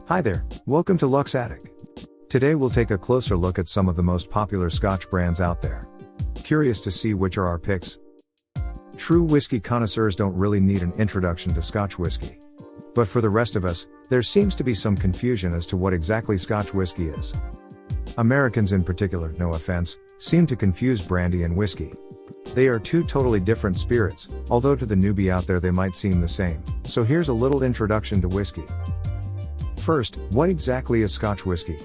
Hi there, welcome to Luxe Attic. Today we'll take a closer look at some of the most popular Scotch brands out there. Curious to see which are our picks? True whiskey connoisseurs don't really need an introduction to Scotch whiskey. But for the rest of us, there seems to be some confusion as to what exactly Scotch whiskey is. Americans in particular, no offense, seem to confuse brandy and whiskey. They are two totally different spirits, although to the newbie out there they might seem the same, so here's a little introduction to whiskey. First, what exactly is Scotch whiskey?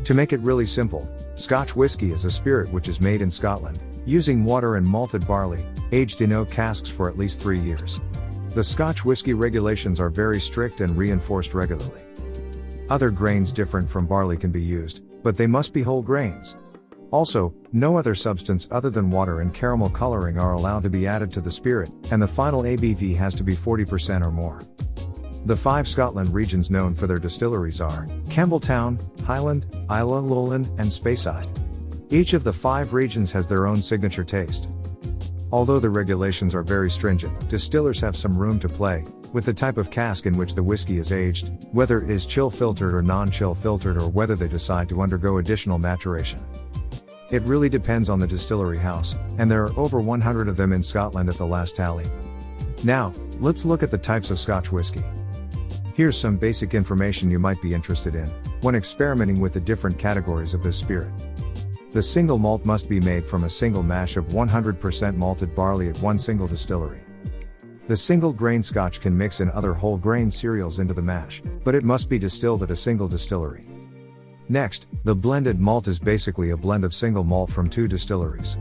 To make it really simple, Scotch whiskey is a spirit which is made in Scotland, using water and malted barley, aged in oak casks for at least 3 years. The Scotch whiskey regulations are very strict and reinforced regularly. Other grains different from barley can be used, but they must be whole grains. Also, no other substance other than water and caramel coloring are allowed to be added to the spirit, and the final ABV has to be 40% or more. The 5 Scotland regions known for their distilleries are Campbelltown, Highland, Islay, Lowland, and Speyside. Each of the 5 regions has their own signature taste. Although the regulations are very stringent, distillers have some room to play with the type of cask in which the whiskey is aged, whether it is chill filtered or non-chill filtered, or whether they decide to undergo additional maturation. It really depends on the distillery house, and there are over 100 of them in Scotland at the last tally. Now, let's look at the types of Scotch whiskey. Here's some basic information you might be interested in when experimenting with the different categories of this spirit. The single malt must be made from a single mash of 100% malted barley at one single distillery. The single grain Scotch can mix in other whole grain cereals into the mash, but it must be distilled at a single distillery. Next, the blended malt is basically a blend of single malt from 2 distilleries.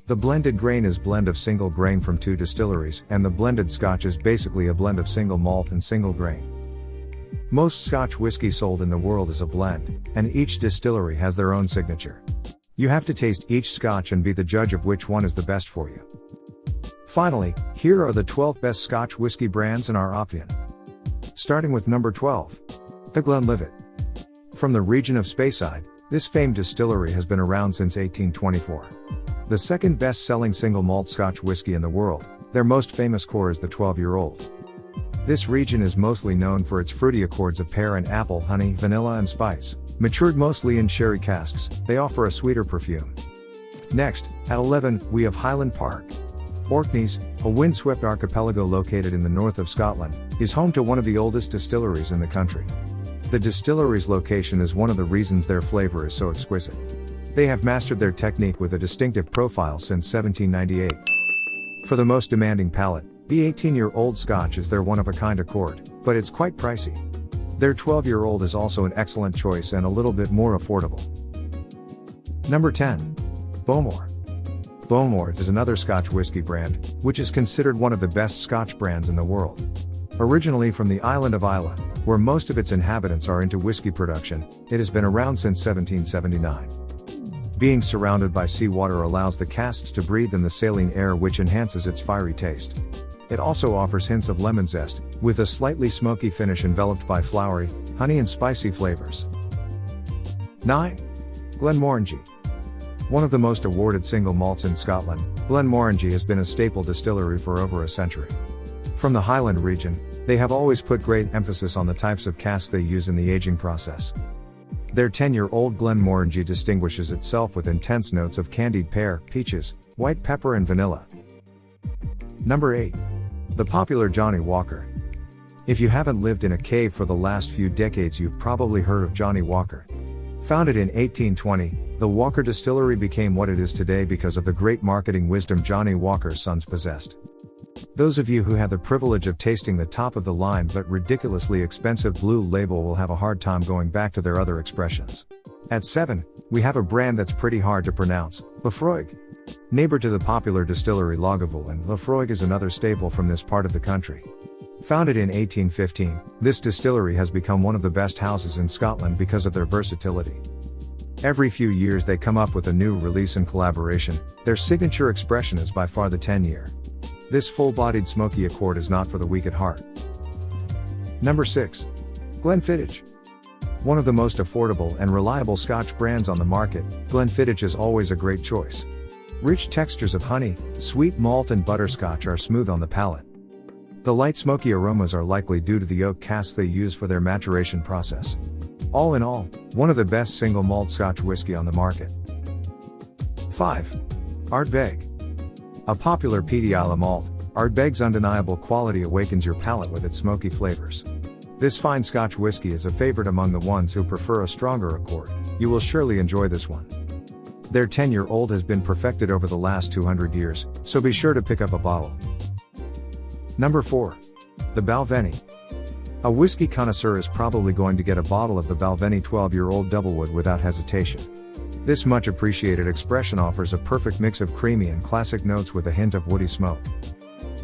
The blended grain is blend of single grain from 2 distilleries, and the blended Scotch is basically a blend of single malt and single grain. Most Scotch whiskey sold in the world is a blend, and each distillery has their own signature. You have to taste each Scotch and be the judge of which one is the best for you. Finally, here are the 12 best Scotch whiskey brands in our opinion. Starting with number 12. The Glenlivet. From the region of Speyside, this famed distillery has been around since 1824. The second best-selling single malt Scotch whiskey in the world, their most famous core is the 12-year-old. This region is mostly known for its fruity accords of pear and apple, honey, vanilla and spice. Matured mostly in sherry casks, they offer a sweeter perfume. Next, at 11, we have Highland Park. Orkneys, a windswept archipelago located in the north of Scotland, is home to one of the oldest distilleries in the country. The distillery's location is one of the reasons their flavor is so exquisite. They have mastered their technique with a distinctive profile since 1798. For the most demanding palate, the 18-year-old Scotch is their one-of-a-kind accord, but it's quite pricey. Their 12-year-old is also an excellent choice and a little bit more affordable. Number 10. Bowmore. Bowmore is another Scotch whiskey brand, which is considered one of the best Scotch brands in the world. Originally from the island of Islay, where most of its inhabitants are into whiskey production, it has been around since 1779. Being surrounded by seawater allows the casks to breathe in the saline air, which enhances its fiery taste. It also offers hints of lemon zest, with a slightly smoky finish enveloped by flowery, honey and spicy flavors. 9. Glenmorangie. One of the most awarded single malts in Scotland, Glenmorangie has been a staple distillery for over a century. From the Highland region, they have always put great emphasis on the types of casks they use in the aging process. Their 10-year-old Glenmorangie distinguishes itself with intense notes of candied pear, peaches, white pepper and vanilla. Number 8. The popular Johnnie Walker. If you haven't lived in a cave for the last few decades, you've probably heard of Johnnie Walker. Founded in 1820, the Walker Distillery became what it is today because of the great marketing wisdom Johnnie Walker's sons possessed. Those of you who had the privilege of tasting the top-of-the-line but ridiculously expensive Blue Label will have a hard time going back to their other expressions. At 7, we have a brand that's pretty hard to pronounce, Laphroaig. Neighbor to the popular distillery Lagavulin, Laphroaig is another staple from this part of the country. Founded in 1815, this distillery has become one of the best houses in Scotland because of their versatility. Every few years they come up with a new release and collaboration. Their signature expression is by far the 10-year. This full-bodied smoky accord is not for the weak at heart. Number 6. Glenfiddich. One of the most affordable and reliable Scotch brands on the market, Glenfiddich is always a great choice. Rich textures of honey, sweet malt and butterscotch are smooth on the palate. The light smoky aromas are likely due to the oak casks they use for their maturation process. All in all, one of the best single malt Scotch whisky on the market. 5. Ardbeg. A popular peaty Islay malt, Ardbeg's undeniable quality awakens your palate with its smoky flavors. This fine Scotch whisky is a favorite among the ones who prefer a stronger accord. You will surely enjoy this one. Their 10-year-old has been perfected over the last 200 years, so be sure to pick up a bottle. Number 4. The Balvenie. A whiskey connoisseur is probably going to get a bottle of the Balvenie 12-year-old Doublewood without hesitation. This much appreciated expression offers a perfect mix of creamy and classic notes with a hint of woody smoke.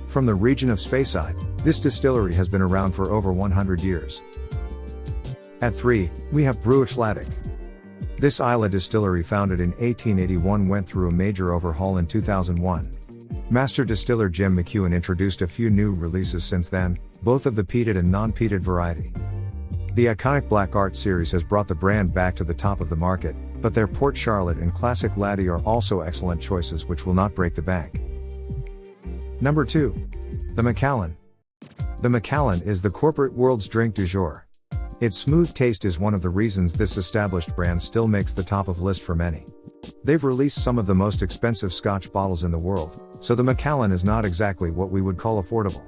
From the region of Speyside, this distillery has been around for over 100 years. At 3, we have Bruichladdich. This Islay distillery, founded in 1881, went through a major overhaul in 2001. Master distiller Jim McEwen introduced a few new releases since then, both of the peated and non-peated variety. The iconic Black Art series has brought the brand back to the top of the market, but their Port Charlotte and Classic Laddie are also excellent choices which will not break the bank. Number 2. The Macallan. The Macallan is the corporate world's drink du jour. Its smooth taste is one of the reasons this established brand still makes the top of list for many. They've released some of the most expensive Scotch bottles in the world, so the Macallan is not exactly what we would call affordable.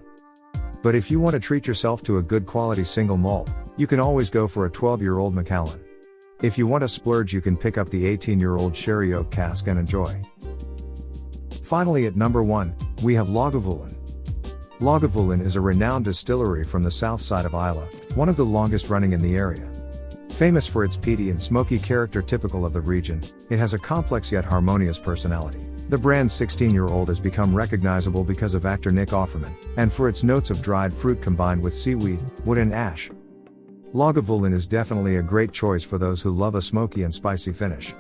But if you want to treat yourself to a good quality single malt, you can always go for a 12-year-old Macallan. If you want to splurge, you can pick up the 18-year-old sherry oak cask and enjoy. Finally, at number 1, we have Lagavulin. Lagavulin is a renowned distillery from the south side of Islay, one of the longest running in the area. Famous for its peaty and smoky character typical of the region, it has a complex yet harmonious personality. The brand's 16-year-old has become recognizable because of actor Nick Offerman, and for its notes of dried fruit combined with seaweed, wood and ash. Lagavulin is definitely a great choice for those who love a smoky and spicy finish.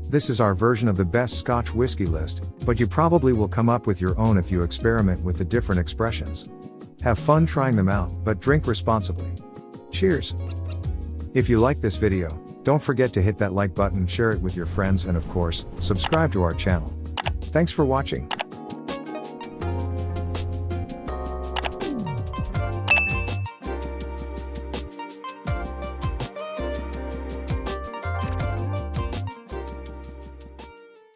This is our version of the best Scotch whisky list, but you probably will come up with your own if you experiment with the different expressions. Have fun trying them out, but drink responsibly. Cheers! If you like this video, don't forget to hit that like button, share it with your friends, and of course, subscribe to our channel. Thanks for watching.